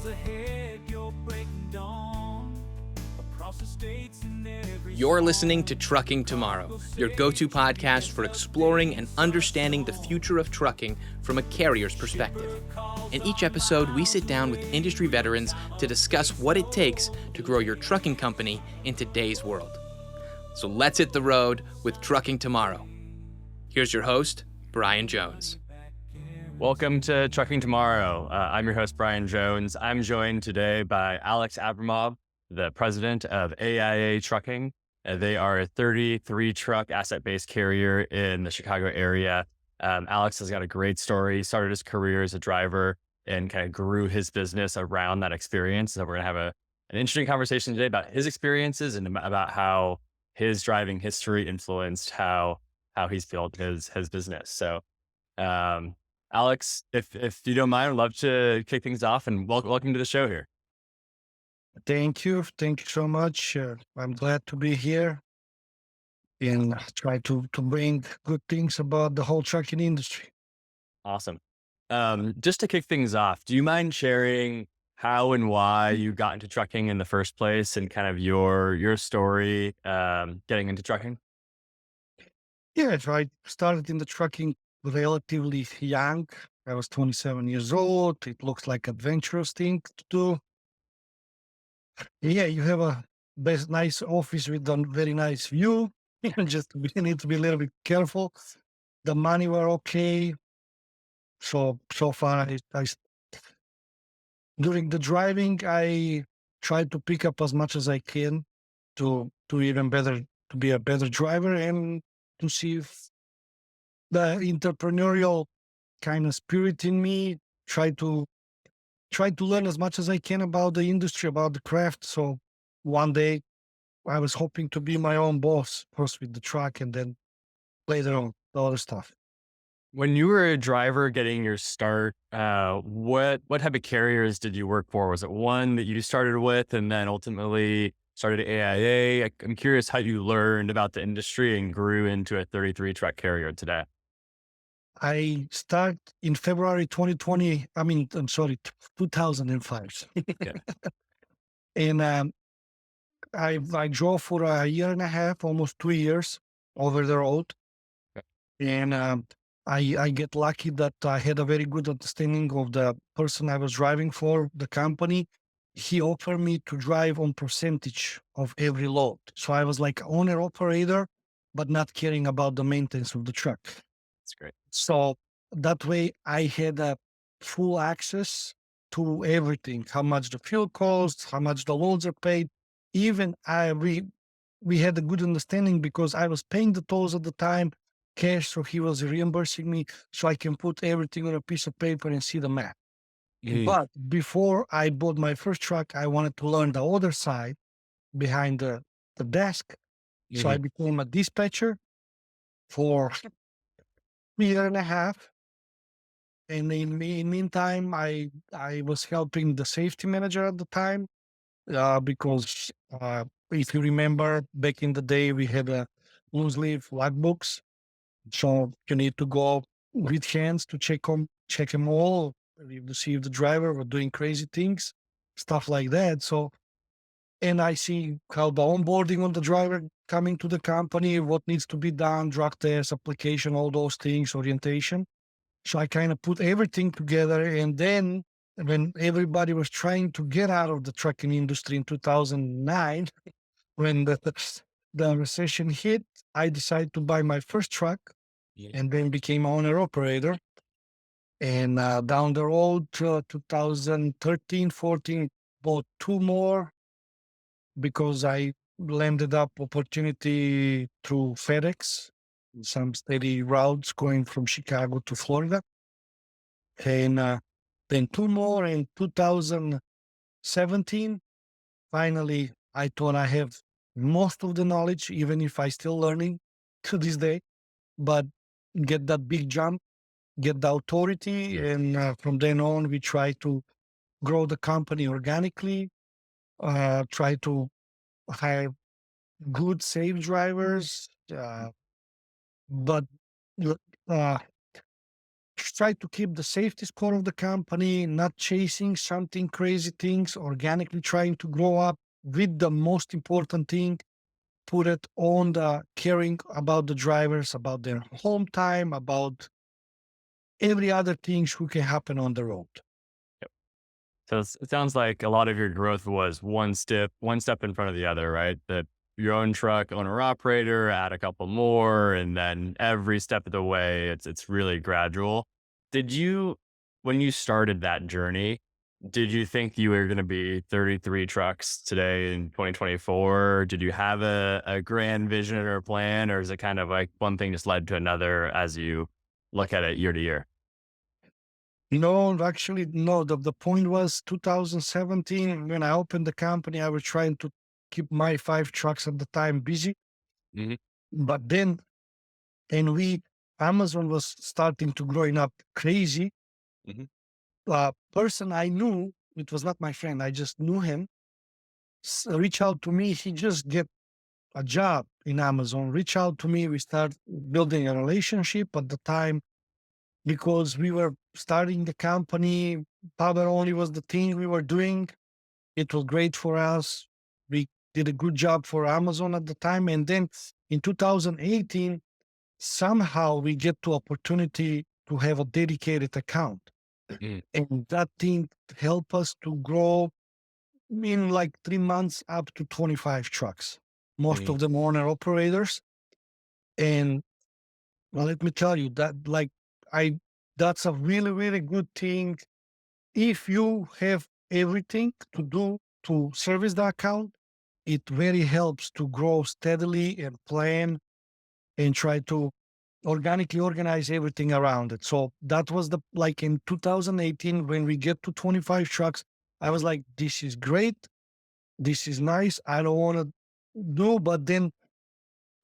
ahead, you're breaking dawn across the states and every You're listening to Trucking Tomorrow, your go-to podcast for exploring and understanding the future of trucking from a carrier's perspective. In each episode, we sit down with industry veterans to discuss what it takes to grow your trucking company in today's world. So let's hit the road with Trucking Tomorrow. Here's your host, Brian Jones. Welcome to Trucking Tomorrow. I'm your host, Brian Jones. I'm joined today by Alex Avramov, the president of AIA Trucking. They are a 33-truck asset-based carrier in the Chicago area. Alex has got a great story. He started his career as a driver and kind of grew his business around that experience. So we're going to have an interesting conversation today about his experiences and about how his driving history influenced how he's built his business. So, Alex, if you don't mind, I'd love to kick things off and welcome to the show here. Thank you. Thank you so much. I'm glad to be here and try to bring good things about the whole trucking industry. Awesome. Just to kick things off, do you mind sharing how and why you got into trucking in the first place and kind of your story getting into trucking? Yes, I started in the trucking relatively young. I was 27 years old. It looks like adventurous thing to do. Yeah, you have a nice office with a very nice view. You need to be a little bit careful. The money were okay. So far, during the driving, I tried to pick up as much as I can to be a better driver and to see if the entrepreneurial kind of spirit in me try to learn as much as I can about the industry, about the craft. So one day I was hoping to be my own boss, first with the truck and then later on the other stuff. When you were a driver getting your start, what type of carriers did you work for? Was it one that you started with and then ultimately started at AIA? I'm curious how you learned about the industry and grew into a 33 truck carrier today. I start in February 2020. I'm sorry, 2005. Yeah. And I drove for a year and a half, almost 2 years over the road. Okay. And I get lucky that I had a very good understanding of the person I was driving for, the company. He offered me to drive on percentage of every load. So I was like owner operator, but not caring about the maintenance of the truck. That's great. So that way I had a full access to everything, how much the fuel costs, how much the loads are paid. Even we had a good understanding because I was paying the tolls at the time, cash, so he was reimbursing me so I can put everything on a piece of paper and see the map. But before I bought my first truck, I wanted to learn the other side behind the desk. So I became a dispatcher for a year and a half. And in meantime, I was helping the safety manager at the time because if you remember back in the day, we had a loose leaf logbooks. So you need to go with hands to check them all, to see if the driver were doing crazy things, stuff like that. So, and I see how the onboarding on the driver coming to the company, what needs to be done, drug test, application, all those things, orientation. So I kind of put everything together. And then when everybody was trying to get out of the trucking industry in 2009, when the recession hit, I decided to buy my first truck and then became owner operator. And down the road, 2013, 14, bought two more because I landed up opportunity through FedEx, some steady routes going from Chicago to Florida. And then two more in 2017. Finally, I thought I have most of the knowledge, even if I still learning to this day, but get that big jump, get the authority. And from then on, we try to grow the company organically, try to hire good, safe drivers. But try to keep the safety score of the company, not chasing something crazy things, organically trying to grow up with the most important thing, put it on the caring about the drivers, about their home time, about every other things who can happen on the road. So it sounds like a lot of your growth was one step in front of the other, right? That your own truck owner operator, add a couple more, and then every step of the way, it's really gradual. Did you, when you started that journey, did you think you were going to be 33 trucks today in 2024? Did you have a grand vision or plan, or is it kind of like one thing just led to another as you look at it year to year? No, actually, no. The point was 2017 when I opened the company. I was trying to keep my 5 trucks at the time busy, Hmm. but then and we Amazon was starting to growing up crazy. Hmm. Person I knew, it was not my friend. I just knew him. Reach out to me. He just get a job in Amazon. Reach out to me. We start building a relationship at the time because we were starting the company. Power only was the thing we were doing. It was great for us. We did a good job for Amazon at the time. And then in 2018, somehow we get to opportunity to have a dedicated account. Mm. And that thing helped us to grow in like 3 months up to 25 trucks, most Mm. of them owner operators. And well, let me tell you that I that's a really, really good thing. If you have everything to do to service the account, it very helps to grow steadily and plan and try to organically organize everything around it. So that was the like in 2018 when we get to 25 trucks, I was like, this is great. This is nice. I don't want to do, but then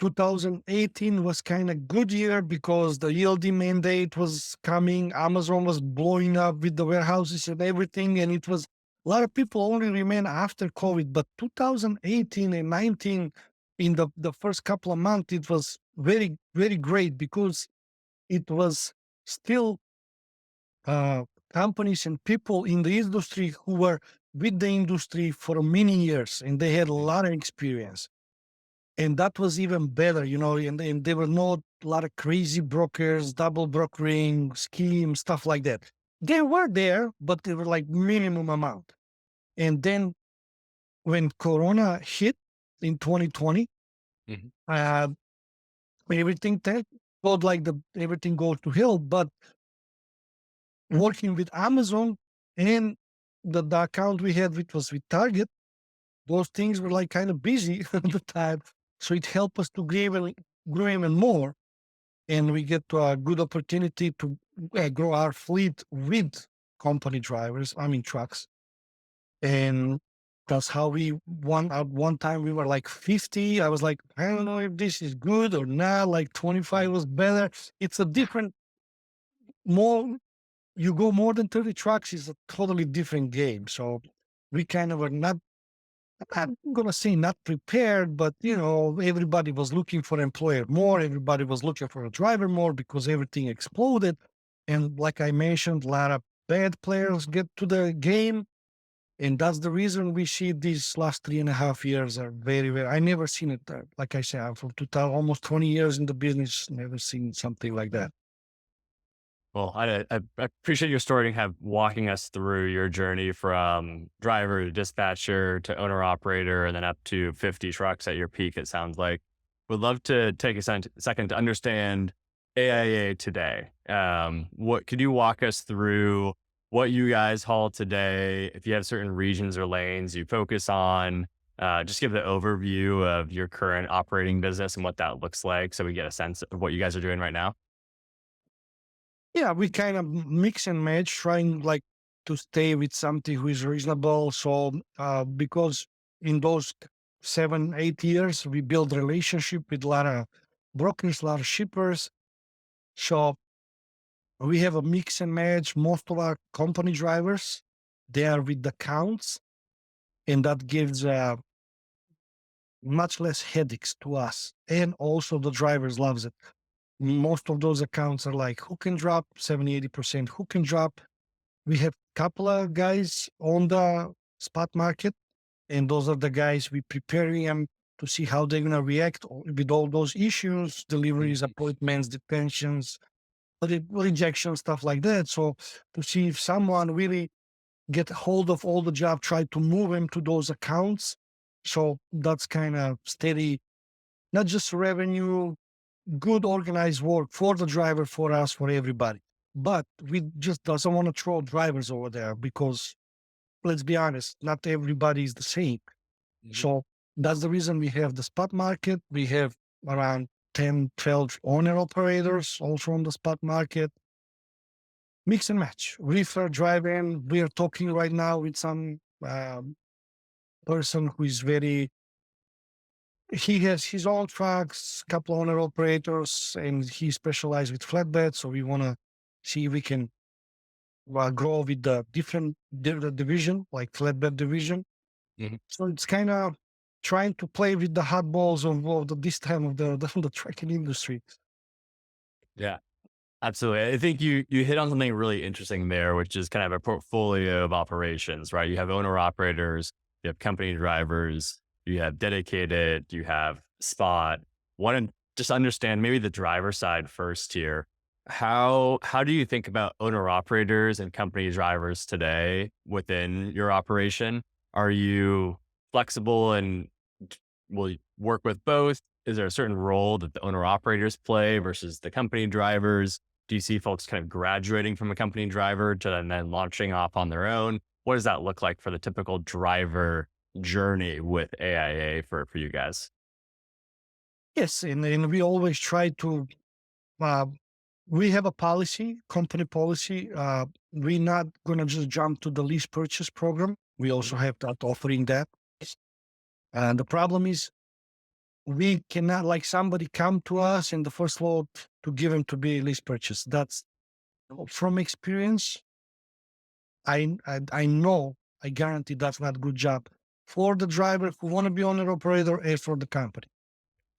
2018 was kind of good year because the ELD mandate was coming. Amazon was blowing up with the warehouses and everything. And it was a lot of people only remain after COVID. But 2018 and 19, in the first couple of months, it was very, very great because it was still uh, companies and people in the industry who were with the industry for many years and they had a lot of experience. And that was even better, and there were not a lot of crazy brokers, double brokering schemes, stuff like that. They were there, but they were like minimum amount. And then when Corona hit in 2020, Mhm. uh, everything felt like everything goes to hell. But working with Amazon and the account we had, which was with Target, those things were like kind of busy at the time. So it helped us to grow even more. And we get a good opportunity to grow our fleet with company drivers, I mean trucks. And that's how we at one time we were like 50. I was like, I don't know if this is good or not. Like 25 was better. It's a different, more you go more than 30 trucks is a totally different game. So we kind of were not, I'm gonna say not prepared, but everybody was looking for employer more. Everybody was looking for a driver more because everything exploded. And like I mentioned, a lot of bad players get to the game. And that's the reason we see these last 3.5 years are very, very, I never seen it. Like I said, I'm from 2000, almost 20 years in the business, never seen something like that. Well, I appreciate your story and have walking us through your journey from driver to dispatcher to owner operator and then up to 50 trucks at your peak, it sounds like. Would love to take a second to understand AIA today. What could you walk us through what you guys haul today? If you have certain regions or lanes you focus on, just give the overview of your current operating business and what that looks like so we get a sense of what you guys are doing right now. Yeah, we kind of mix and match, trying like to stay with something who is reasonable. So, because in those 7, 8 years, we build relationship with a lot of brokers, a lot of shippers. So we have a mix and match. Most of our company drivers, they are with the counts, and that gives much less headaches to us. And also the drivers loves it Most of those accounts are like hook and drop, 70-80% hook and drop. We have a couple of guys on the spot market, and those are the guys we preparing them to see how they're going to react with all those issues, deliveries, appointments, detentions, rejection, stuff like that. So to see if someone really get hold of all the job, try to move them to those accounts. So that's kind of steady, not just revenue, good organized work for the driver, for us, for everybody. But we just doesn't want to throw drivers over there because let's be honest, not everybody is the same. So that's the reason we have the spot market. We have around 10, 12 owner operators also on the spot market. Mix and match, reefer, drive-in. We are talking right now with some person who is he has his own trucks, couple owner operators, and he specializes with flatbed. So we want to see if we can grow with the different division, like flatbed division. So it's kind of trying to play with the hot balls of this time of the trucking industry. Yeah, absolutely. I think you hit on something really interesting there, which is kind of a portfolio of operations, right? You have owner operators, you have company drivers, you have dedicated, you have spot. Want to just understand maybe the driver side first here. How do you think about owner operators and company drivers today within your operation? Are you flexible and will you work with both? Is there a certain role that the owner operators play versus the company drivers? Do you see folks kind of graduating from a company driver to then launching off on their own? What does that look like for the typical driver journey with AIA for you guys? Yes, and we always try to. We have a policy, company policy. We're not gonna just jump to the lease purchase program. We also have that offering that. And the problem is we cannot like somebody come to us in the first load to give him to be lease purchase. That's from experience. I know, I guarantee that's not a good job for the driver who want to be owner operator and for the company.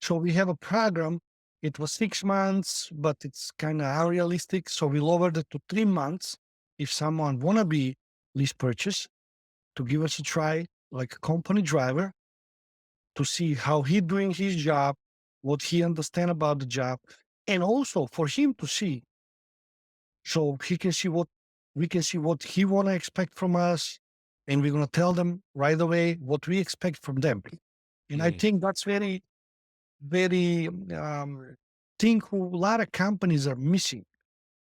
So we have a program. It was 6 months, but it's kind of unrealistic. So we lowered it to 3 months. If someone want to be lease purchase, to give us a try, like a company driver, to see how he doing his job, what he understand about the job, and also for him to see, so he can see what we can see what he want to expect from us, and we're gonna tell them right away what we expect from them. And I think that's very thing who a lot of companies are missing.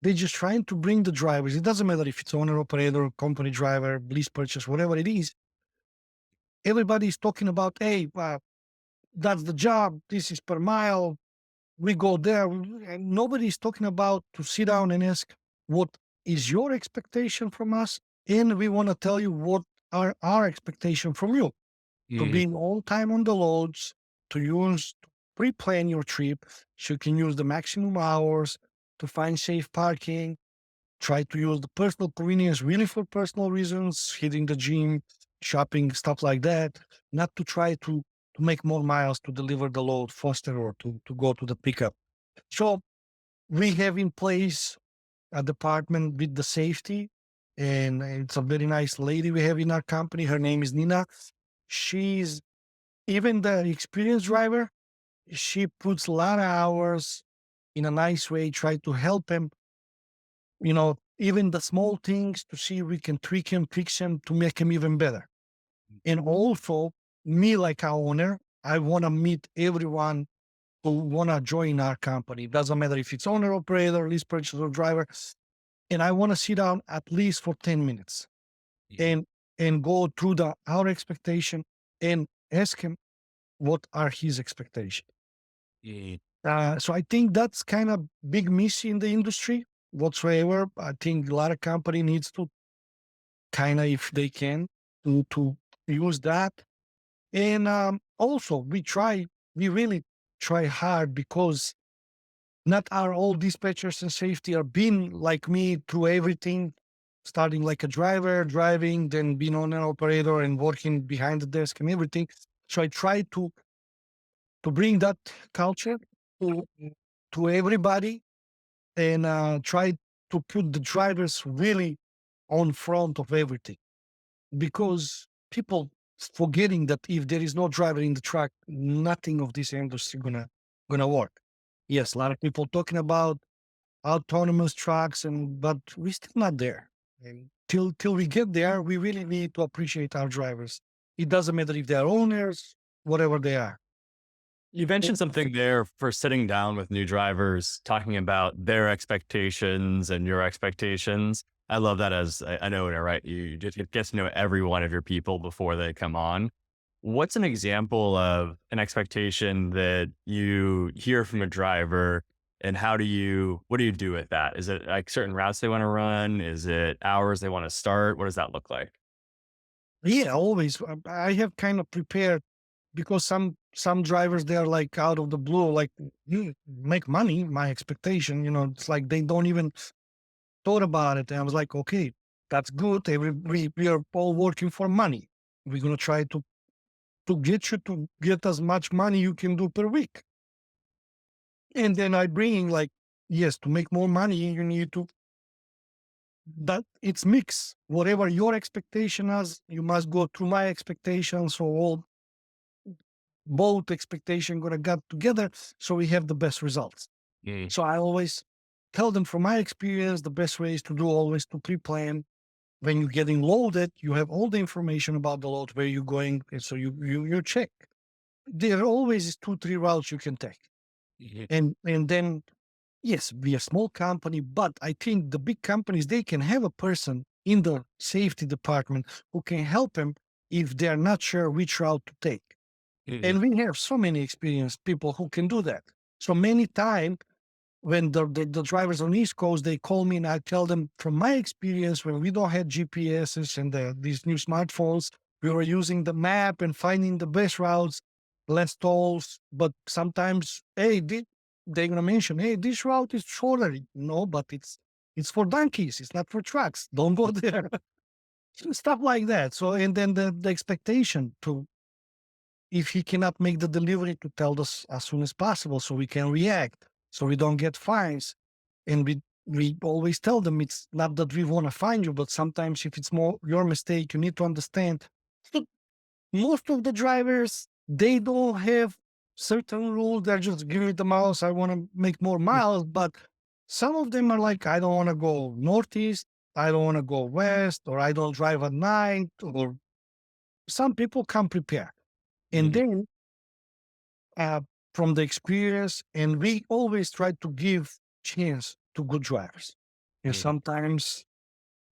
They're just trying to bring the drivers. It doesn't matter if it's owner operator, company driver, lease purchase, whatever it is. Everybody's talking about, hey, that's the job. This is per mile. We go there. And nobody's talking about to sit down and ask, what is your expectation from us? And we want to tell you what are our expectation from you. To be on time on the loads, to pre-plan your trip so you can use the maximum hours, to find safe parking, try to use the personal convenience really for personal reasons, hitting the gym, shopping, stuff like that, not to try to make more miles to deliver the load faster or to go to the pickup. So we have in place a department with the safety, and it's a very nice lady we have in our company. Her name is Nina. She's even the experienced driver. She puts a lot of hours in a nice way, try to help him, even the small things to see if we can tweak him, fix him to make him even better. And also me, like our owner, I want to meet everyone who want to join our company. It doesn't matter if it's owner, operator, lease purchaser, driver. And I want to sit down at least for 10 minutes and go through our expectation and ask him what are his expectations. So I think that's kind of big miss in the industry whatsoever. I think a lot of company needs to kind of, if they can, to use that. And also we really try hard because not our all dispatchers and safety are being like me through everything, starting like a driver, driving, then being on an operator and working behind the desk and everything. So I try to bring that culture to to everybody and try to put the drivers really on front of everything, because people forgetting that if there is no driver in the truck, nothing of this industry gonna work. Yes, a lot of people talking about autonomous trucks, but we're still not there. And till we get there, we really need to appreciate our drivers. It doesn't matter if they're owners, whatever they are. You mentioned something there for sitting down with new drivers, talking about their expectations and your expectations. I love that as an owner, right? You just get to know every one of your people before they come on. What's an example of an expectation that you hear from a driver, and what do you do with that? Is it like certain routes they want to run? Is it hours they want to start? What does that look like? Yeah, always. I have kind of prepared, because some drivers, they're like out of the blue, like, you make money. My expectation, it's like they don't even thought about it. And I was like, okay, that's good. We are all working for money. We're gonna try to get you to get as much money you can do per week. And then I bring, like, yes, to make more money, you need to, that it's mix. Whatever your expectation is, you must go through my expectations. So all both expectation gonna get together, so we have the best results. Mm. So I always tell them, from my experience, the best way is to do always to pre-plan. When you're getting loaded, you have all the information about the load, where you're going, and so you check. There always is 2-3 routes you can take. Mhm. And then, yes, we a small company, but I think the big companies, they can have a person in the safety department who can help them if they're not sure which route to take. Mhm. And we have so many experienced people who can do that. So many times when the drivers on East Coast, they call me and I tell them, from my experience, when we don't have GPSs and these new smartphones, we were using the map and finding the best routes, less tolls. But sometimes, hey, they're gonna mention, hey, this route is shorter. No, but it's for donkeys. It's not for trucks. Don't go there. Stuff like that. So, and then the expectation to, if he cannot make the delivery, to tell us as soon as possible so we can react, so we don't get fines. And we always tell them, it's not that we want to fine you, but sometimes if it's more your mistake, you need to understand. Look, most of the drivers, they don't have certain rules. They're just give me the miles. I want to make more miles. But some of them are like, I don't want to go northeast. I don't want to go west, or I don't drive at night, or some people come prepared. And Mhm. then uh, from the experience, and we always try to give chance to good drivers. And Mhm. sometimes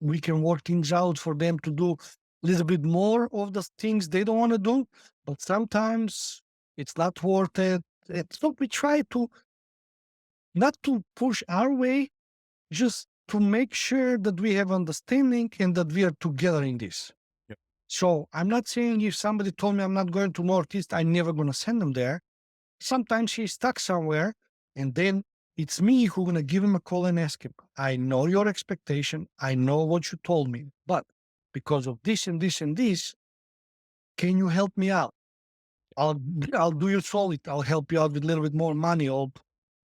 we can work things out for them to do a little bit more of the things they don't want to do, but sometimes it's not worth it. So we try to not to push our way, just to make sure that we have understanding and that we are together in this. Yep. So I'm not saying if somebody told me I'm not going to Northeast, I'm never going to send them there. Sometimes he's stuck somewhere, and then it's me who gonna give him a call and ask him, I know your expectation, I know what you told me, but because of this and this and this, can you help me out? I'll do you solid. I'll help you out with a little bit more money.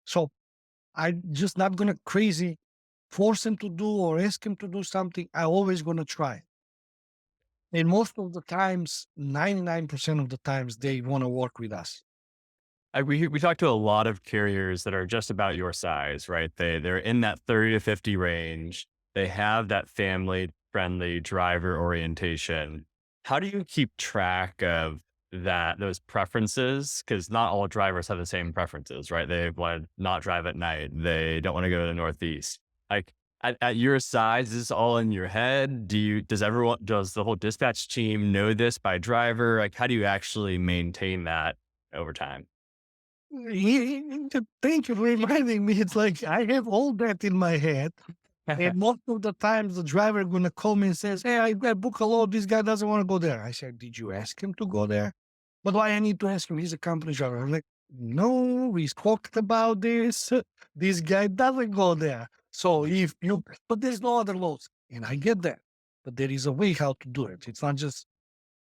So I just not gonna crazy force him to do or ask him to do something. I always gonna try. And most of the times, 99% of the times, they want to work with us. We talk to a lot of carriers that are just about your size, right? They're in that 30 to 50 range. They have that family friendly driver orientation. How do you keep track of those preferences? Because not all drivers have the same preferences, right? They want to not drive at night. They don't want to go to the Northeast. Like at your size, is this all in your head? Does the whole dispatch team know this by driver? Like, how do you actually maintain that over time? Thank you for reminding me. It's like I have all that in my head. And most of the times the driver gonna call me and says, hey, I book a load. This guy doesn't want to go there. I said, did you ask him to go there? But why I need to ask him? He's a company driver. I'm like, no, we talked about this. This guy doesn't go there. So if you, but there's no other loads. And I get that. But there is a way how to do it. It's not just,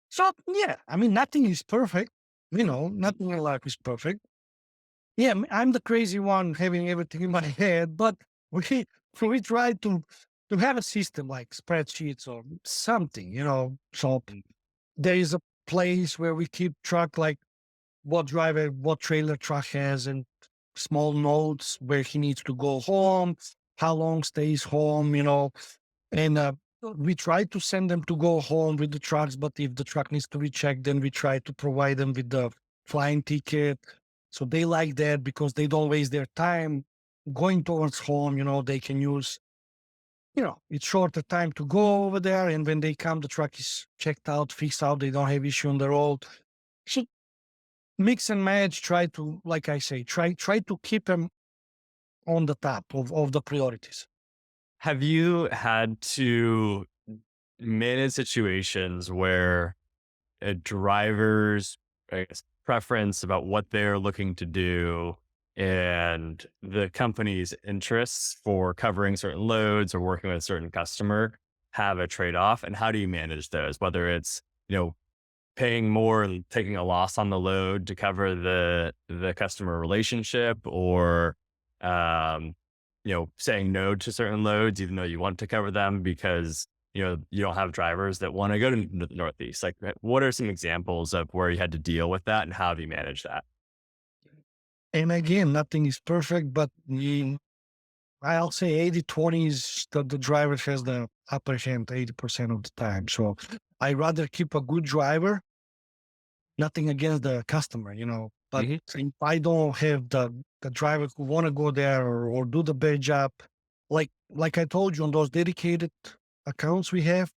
so yeah, I mean, nothing is perfect. Nothing in life is perfect. Yeah, I'm the crazy one having everything in my head, but we we try to have a system like spreadsheets or something, So there is a place where we keep track, like what driver, what trailer truck has, and small notes where he needs to go home, how long stays home, and we try to send them to go home with the trucks. But if the truck needs to be checked, then we try to provide them with the flying ticket. So they like that because they don't waste their time going towards home. They can use, it's shorter time to go over there. And when they come, the truck is checked out, fixed out. They don't have issue on the road. So mix and match, try to, like I say, try to keep them on the top of the priorities. Have you had to manage situations where a driver's, I guess, preference about what they're looking to do and the company's interests for covering certain loads or working with a certain customer have a trade-off? And how do you manage those? Whether it's, paying more and taking a loss on the load to cover the customer relationship, or um, saying no to certain loads even though you want to cover them because you don't have drivers that want to go to the Northeast. Like, what are some examples of where you had to deal with that, and how have you managed that? And again, nothing is perfect, but I'll say 80-20 is the driver has the upper hand 80% of the time. So I rather keep a good driver, nothing against the customer, but Hmm. if I don't have the driver who want to go there or do the bad job, like I told you on those dedicated accounts we have,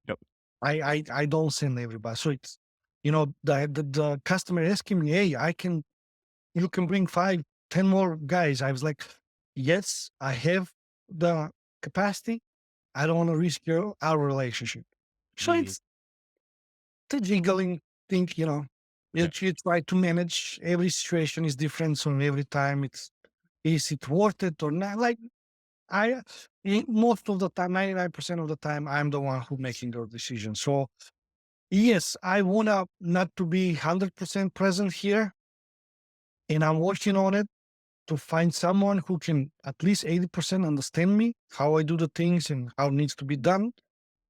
Yep. I don't send everybody. So it's, the customer asking me, hey, you can bring 5, 10 more guys. I was like, yes, I have the capacity. I don't want to risk our relationship. So Mm. it's the jiggling thing, Yeah. you try to manage. Every situation is different. So every time is it worth it or not? Like I, most of the time, 99% of the time, I'm the one who making those decisions. So yes, I want to not to be 100% present here, and I'm working on it to find someone who can at least 80% understand me, how I do the things and how it needs to be done.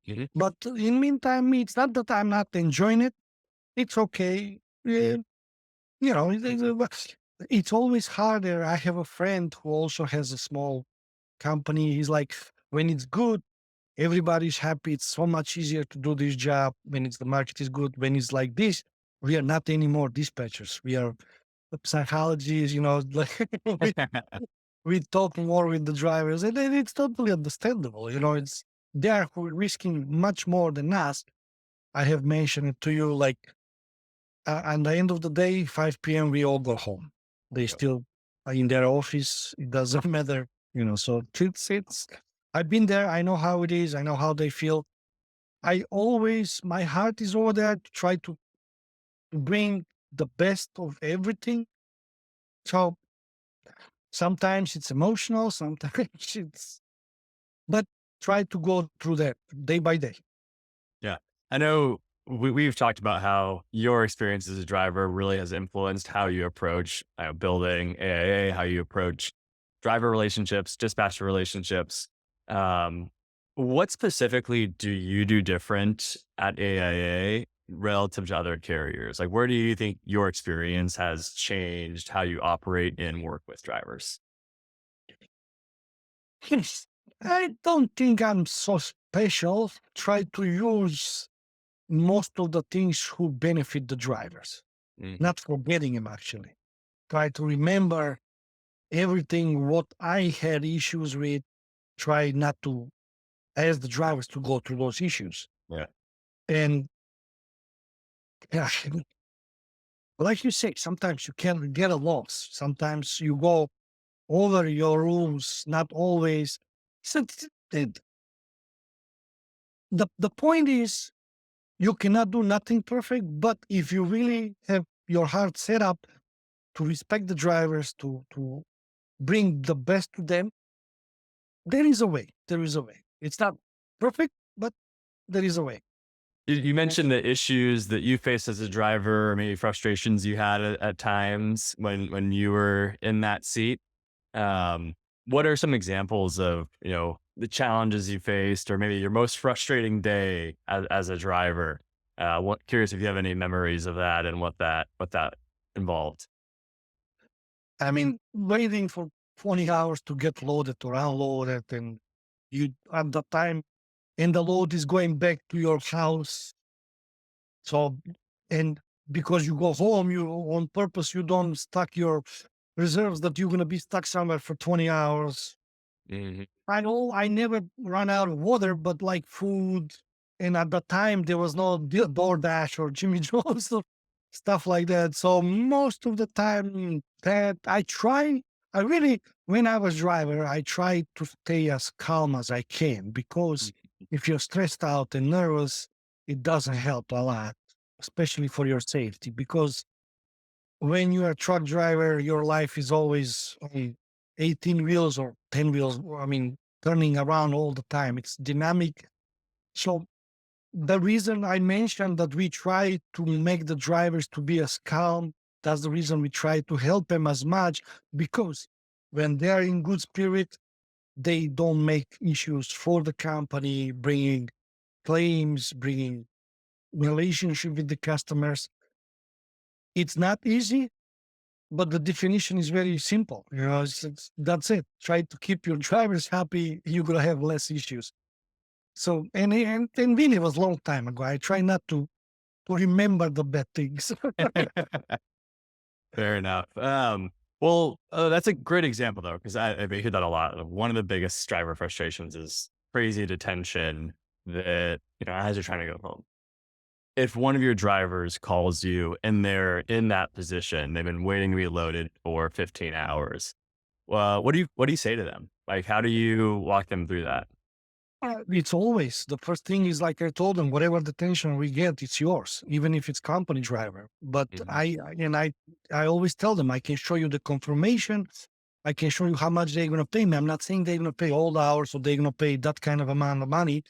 Hmm. But in meantime, it's not that I'm not enjoying it. It's okay. It's always harder. I have a friend who also has a small company. He's like, when it's good, everybody's happy. It's so much easier to do this job when the market is good. When it's like this, we are not anymore dispatchers. We are psychologists, like we talk more with the drivers, and then it's totally understandable. It's they're risking much more than us. I have mentioned it to you, like at the end of the day, 5 p.m. we all go home. They still are in their office. It doesn't matter, So it's. I've been there. I know how it is. I know how they feel. My heart is over there to try to bring the best of everything. So sometimes it's emotional, sometimes it's, but try to go through that day by day. Yeah. I know we've talked about how your experience as a driver really has influenced how you approach building AIA, how you approach driver relationships, dispatcher relationships. Um, what specifically do you do different at AIA relative to other carriers? Like, where do you think your experience has changed how you operate and work with drivers? Yes, I don't think I'm so special. Try to use most of the things who benefit the drivers, Hmm. not forgetting them actually. Try to remember everything what I had issues with. Try not to ask the drivers to go through those issues. Yeah. And yeah, like you say, sometimes you can get a loss. Sometimes you go over your rules, not always. So the point is you cannot do nothing perfect, but if you really have your heart set up to respect the drivers, to bring the best to them, there is a way. There is a way. It's not perfect, but there is a way. You mentioned the issues that you faced as a driver, or maybe frustrations you had at times when you were in that seat. Um, what are some examples of, the challenges you faced, or maybe your most frustrating day as a driver? Curious if you have any memories of that and what that involved. I mean, waiting for 20 hours to get loaded or unloaded, and you at the time, and the load is going back to your house. So, and because you go home, you on purpose, you don't stack your reserves that you're gonna be stuck somewhere for 20 hours. Mhm. I know I never run out of water, but like food, and at the time there was no DoorDash or Jimmy John's or stuff like that. So most of the time that I really, when I was driver, I try to stay as calm as I can, because if you're stressed out and nervous, it doesn't help a lot, especially for your safety. Because when you're a truck driver, your life is always on 18 wheels or 10 wheels. I mean, turning around all the time. It's dynamic. So the reason I mentioned that we try to make the drivers to be as calm, that's the reason we try to help them as much, because when they're in good spirit, they don't make issues for the company, bringing claims, bringing relationship with the customers. It's not easy, but the definition is very simple. That's it. Try to keep your drivers happy. You're gonna have less issues. So and really, it was a long time ago. I try not to remember the bad things. Fair enough. Well, that's a great example though, because I hear that a lot. One of the biggest driver frustrations is crazy detention that, as you're trying to go home. If one of your drivers calls you and they're in that position, they've been waiting to be loaded for 15 hours. Well, what do you say to them? Like, how do you walk them through that? It's always the first thing is like I told them, whatever detention we get, it's yours, even if it's company driver. But Mhm. I always tell them I can show you the confirmation. I can show you how much they're gonna pay me. I'm not saying they're gonna pay all the hours or they're gonna pay that kind of amount of money.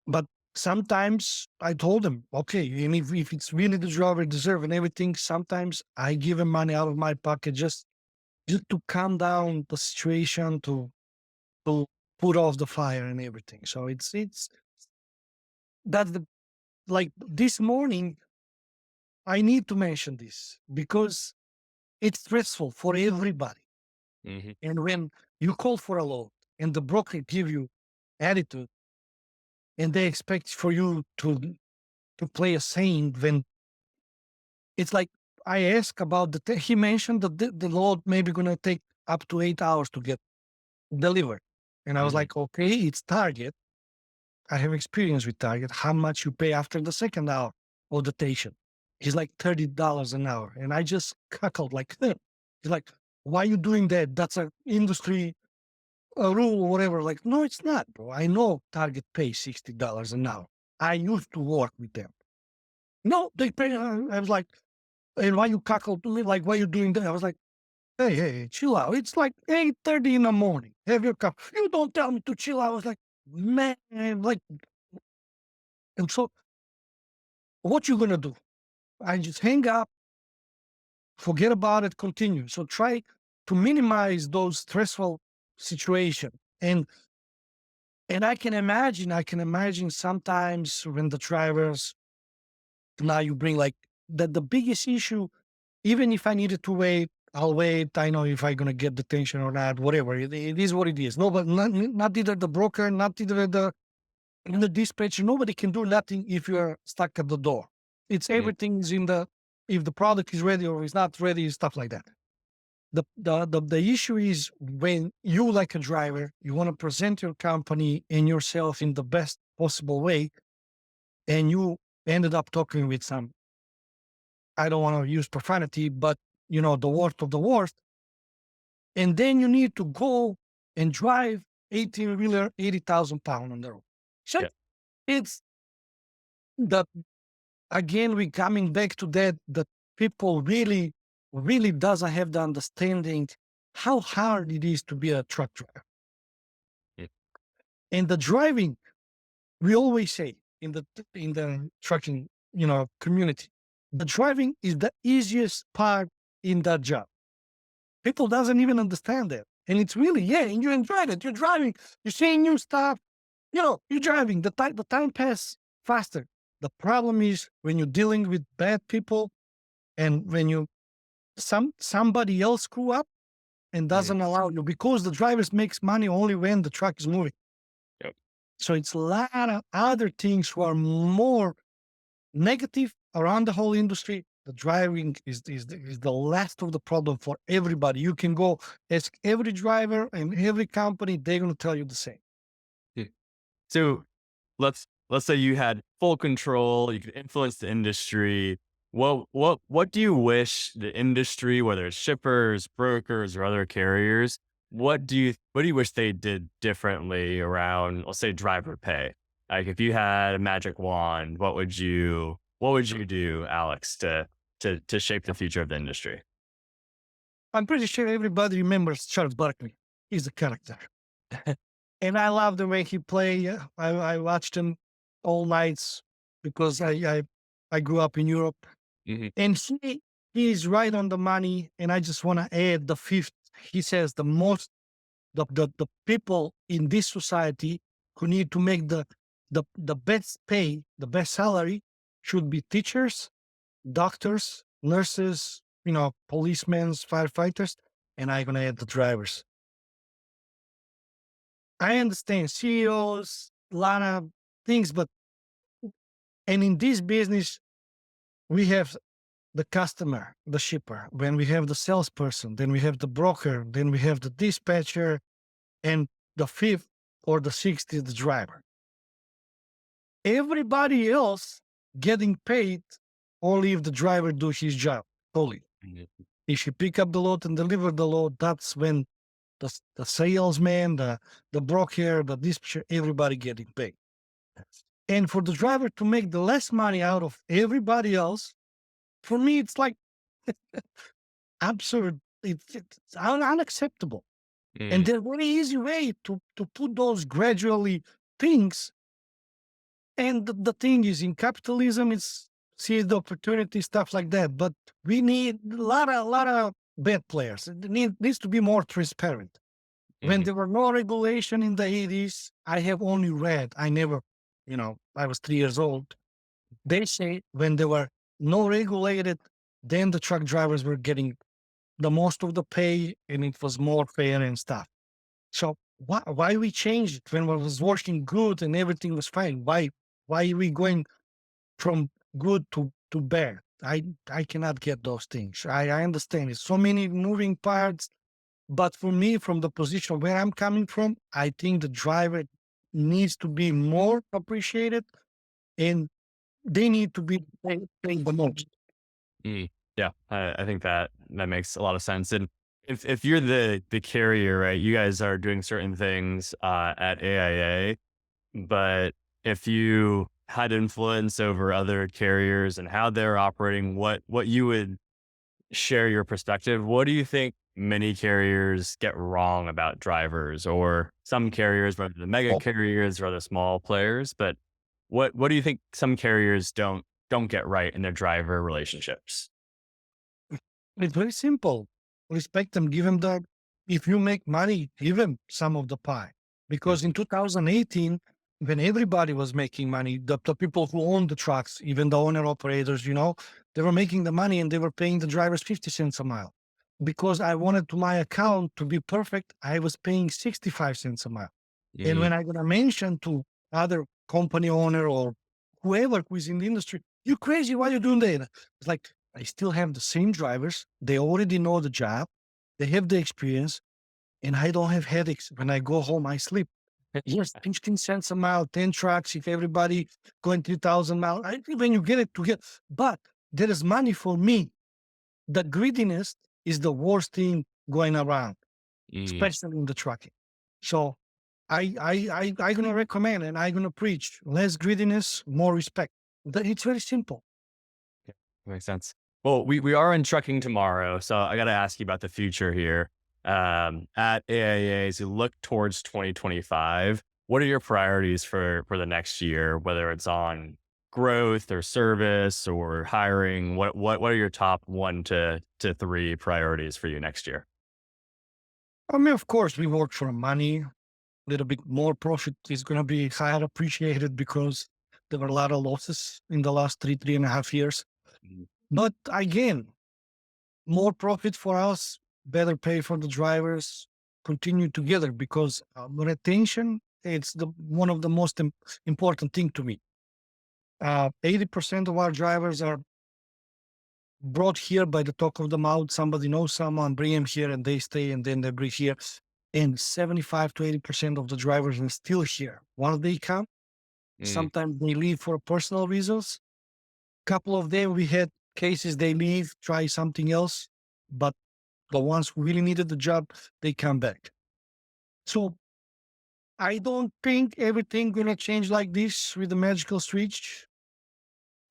But sometimes I told them, okay, and if it's really the driver deserve and everything, sometimes I give him money out of my pocket just to calm down the situation, to put off the fire and everything. So it's that's the like this morning, I need to mention this because it's stressful for everybody. Mhm. And when you call for a load and the broker give you attitude and they expect for you to play a saint, when it's like I asked about he mentioned that the load maybe gonna take up to 8 hours to get delivered. And I was Mhm. like, okay, it's Target. I have experience with Target. How much you pay after the second hour of the station? He's like $30 an hour. And I just cackled like, "Huh." He's like, why you doing that? That's an industry rule or whatever. Like, no, it's not, bro. I know Target pays $60 an hour. I used to work with them. No, they pay. I was like, and why you cackled to me? Like, why you doing that? I was like, hey, chill out. It's like 8:30 in the morning. Have your cup. You don't tell me to chill out. I was like, man, like, and so what you gonna do? I just hang up, forget about it, continue. So try to minimize those stressful situation. And I can imagine sometimes when the drivers now you bring like that the biggest issue, even if I needed to wait, I'll wait. I know if I'm gonna get detention or not, whatever. It is what it is. Nobody, not either the broker, not either the dispatcher, nobody can do nothing if you're stuck at the door. It's Mhm. everything's in the if the product is ready or is not ready, stuff like that. The issue is when you like a driver, you want to present your company and yourself in the best possible way, and you ended up talking with some, I don't want to use profanity, but the worst of the worst. And then you need to go and drive 18 wheeler, 80,000 pound on the road. So Yeah. it's the again, we coming back to that people really doesn't have the understanding how hard it is to be a truck driver. Mm. And the driving, we always say, in the trucking, community. The driving is the easiest part in that job. People doesn't even understand that. And it's really, and you enjoy it. You're driving, you're seeing new stuff, you're driving. The time passes faster. The problem is when you're dealing with bad people and when somebody else screw up and doesn't allow you, because the drivers makes money only when the truck is moving. Yep. So it's a lot of other things who are more negative around the whole industry. The driving is the last of the problem for everybody. You can go ask every driver and every company, they're going to tell you the same. So let's say you had full control, you could influence the industry. What do you wish the industry, whether it's shippers, brokers, or other carriers, what do you wish they did differently around, let's say, driver pay? Like if you had a magic wand, what would you do, Alex, to shape the future of the industry? I'm pretty sure everybody remembers Charles Barkley. He's a character. And I love the way he play. I watched him all nights because I grew up in Europe. Mhm. And he is right on the money. And I just want to add the fifth. He says the people in this society who need to make the best pay, the best salary should be teachers, doctors, nurses, policemen, firefighters, and I'm gonna add the drivers. I understand CEOs, a lot of things, and in this business, we have the customer, the shipper, when we have the salesperson, then we have the broker, then we have the dispatcher, and the fifth or the sixth is the driver. Everybody else getting paid only if the driver do his job fully. If you pick up the load and deliver the load, that's when the salesman, the broker, the dispatcher, everybody getting paid. And for the driver to make the less money out of everybody else, for me, it's like absurd. It's unacceptable. And there's a very easy way to put those gradually things. And the thing is, in capitalism, it's see the opportunity, stuff like that. But we need a lot of bad players. It needs to be more transparent. When there were no regulation in the 80s, I have only read, I never, I was 3 years old. They say when there were no regulated, then the truck drivers were getting the most of the pay and it was more fair and stuff. So why we changed it when it was working good and everything was fine? Why are we going from good to bad? I cannot get those things. I understand it's so many moving parts. But for me, from the position where I'm coming from, I think the driver needs to be more appreciated and they need to be paid the most. Yeah, I think that makes a lot of sense. And if you're the carrier, right, you guys are doing certain things at AIA, but if you had influence over other carriers and how they're operating, what you would share your perspective. What do you think many carriers get wrong about drivers, or some carriers, whether the mega carriers or the small players? But what do you think some carriers don't get right in their driver relationships? It's very simple. Respect them, give them if you make money, give them some of the pie. Because in 2018, when everybody was making money, the people who own the trucks, even the owner operators, they were making the money and they were paying the drivers 50 cents a mile. Because I wanted my account to be perfect, I was paying 65 cents a mile. And when I'm going to mention to other company owner or whoever who is in the industry, you crazy, why you doing that? It's like, I still have the same drivers. They already know the job. They have the experience. And I don't have headaches. When I go home, I sleep. Yes, 15 cents a mile, 10 trucks, if everybody going 3,000 miles, when you get it together. But there is money for me. The greediness is the worst thing going around, especially in the trucking. So I'm going to recommend and I'm going to preach less greediness, more respect. It's very simple. Yeah, makes sense. Well, we are in Trucking Tomorrow, so I got to ask you about the future here. At AIA, as you look towards 2025, What are your priorities for the next year, whether it's on growth or service or hiring? What are your top 1 to 3 priorities for you next year? I mean, of course, we work for money. A little bit more profit is going to be higher appreciated because there were a lot of losses in the last 3.5 years. Mhm. But again, more profit for us, better pay for the drivers, continue together because retention, it's the one of the most important thing to me. 80% of our drivers are brought here by the talk of the mouth. Somebody knows someone, bring them here and they stay and then they bring here. And 75 to 80% of the drivers are still here. Once they come, Mm. sometimes they leave for personal reasons. Couple of them, we had cases they leave, try something else, but the ones who really needed the job, they come back. So I don't think everything gonna change like this with the magical switch.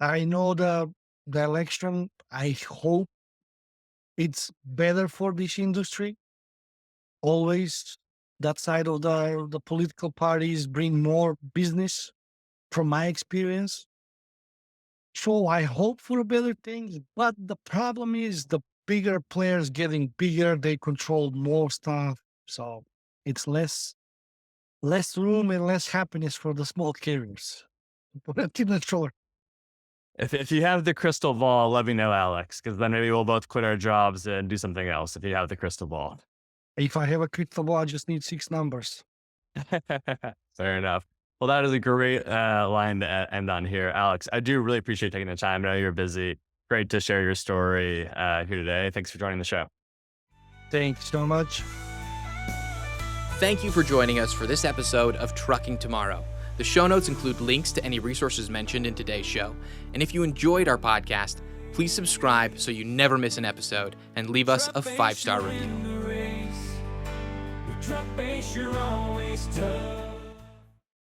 I know the election. I hope it's better for this industry. Always that side of the political parties bring more business from my experience. So I hope for better things, but the problem is the bigger players getting bigger, they control more stuff. So it's less room and less happiness for the small carriers. Put it in the short. If you have the crystal ball, let me know, Alex, because then maybe we'll both quit our jobs and do something else if you have the crystal ball. If I have a crystal ball, I just need 6 numbers. Fair enough. Well, that is a great line to end on here. Alex, I do really appreciate taking the time. I know you're busy. Great to share your story here today. Thanks for joining the show. Thanks so much. Thank you for joining us for this episode of Trucking Tomorrow. The show notes include links to any resources mentioned in today's show. And if you enjoyed our podcast, please subscribe so you never miss an episode and leave us a 5-star review. Truck base, you're always tough.